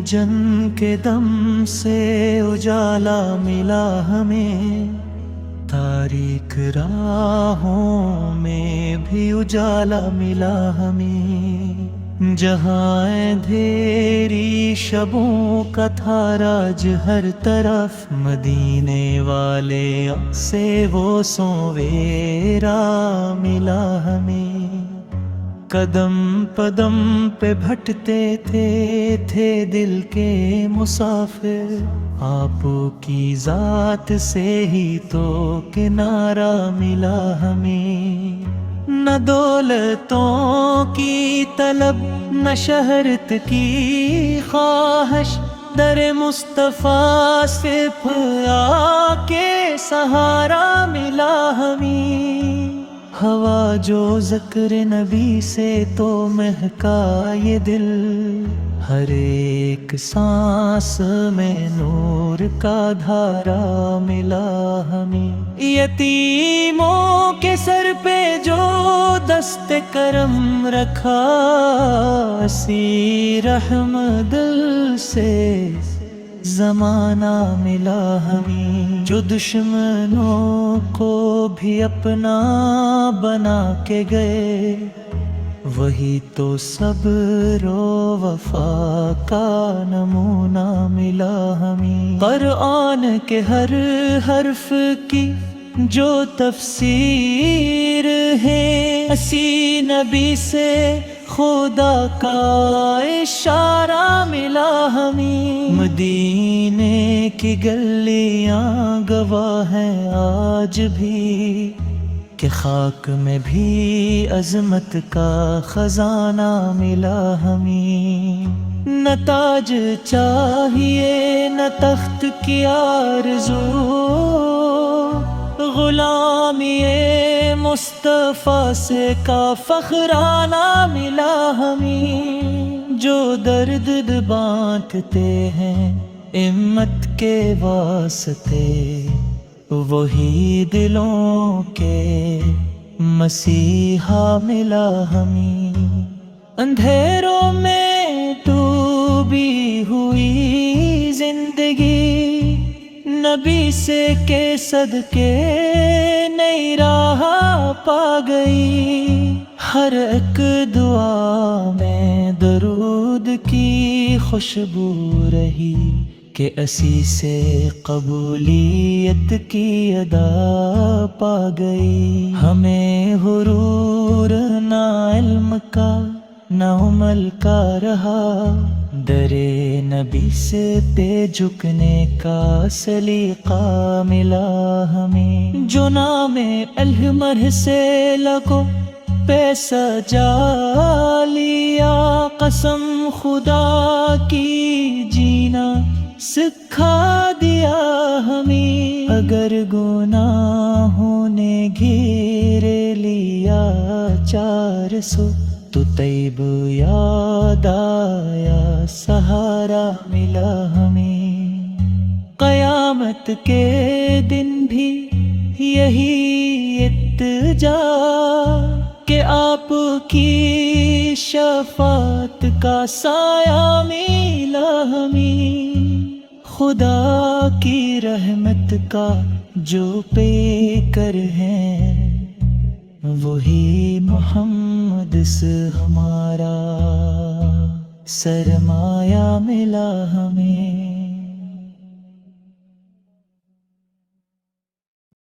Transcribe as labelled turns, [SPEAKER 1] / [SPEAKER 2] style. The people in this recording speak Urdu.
[SPEAKER 1] جن کے دم سے اجالا ملا ہمیں، تاریک راہوں میں بھی اجالا ملا ہمیں، جہاں اندھیری شبوں کا تھا راج ہر طرف، مدینے والے سے وہ سویرا ملا ہمیں۔ قدم قدم پہ بھٹتے تھے دل کے مسافر، آپ کی ذات سے ہی تو کنارہ ملا ہمیں۔ نہ دولتوں کی طلب نہ شہرت کی خواہش، در مصطفیٰ صرف آ کے سہارا ملا ہمیں۔ ہوا جو ذکر نبی سے تو مہکا یہ دل، ہر ایک سانس میں نور کا دھارا ملا ہمیں۔ یتیموں کے سر پہ جو دست کرم رکھا، اسی رحم دل سے زمانہ ملا ہمیں۔ جو دشمنوں کو بھی اپنا بنا کے گئے، وہی تو صبر و وفا کا نمونہ ملا ہمیں۔ قرآن کے ہر حرف کی جو تفسیر ہے، اسی نبی سے خدا کا اشارہ ملا ہمیں۔ مدینے کی گلیاں گواہ ہیں آج بھی، کہ خاک میں بھی عظمت کا خزانہ ملا ہمیں۔ نہ تاج چاہیے نہ تخت کی آرزو، غلامی مصطفیٰ سے کا فخرانہ ملا ہمیں۔ جو درد بانٹتے ہیں امت کے واسطے، وہی دلوں کے مسیحا ملا ہمیں۔ اندھیروں میں ڈوبی ہوئی زندگی، نبی سے کے صدقے نئی راہ پا گئی۔ ہر ایک دعا میں درود کی خوشبو رہی، کہ اسی سے قبولیت کی ادا پا گئی۔ ہمیں غرور نہ علم کا نہ عمل کا رہا، درے نبی سے پہ جھکنے کا سلیقہ ملا ہمیں۔ جو نام الحمر سے لگو پہ سجا لیا، قسم خدا کی جینا سکھا دیا ہمیں۔ اگر گناہوں نے گھیر لیا 400، تو طیب یاد آیا سہارا ملا ہمیں۔ قیامت کے دن بھی یہی التجا، کہ آپ کی شفاعت کا سایہ ملا ہمیں۔ خدا کی رحمت کا جو پیکر ہیں، وہی محمد سے ہمارا سرمایہ ملا ہمیں۔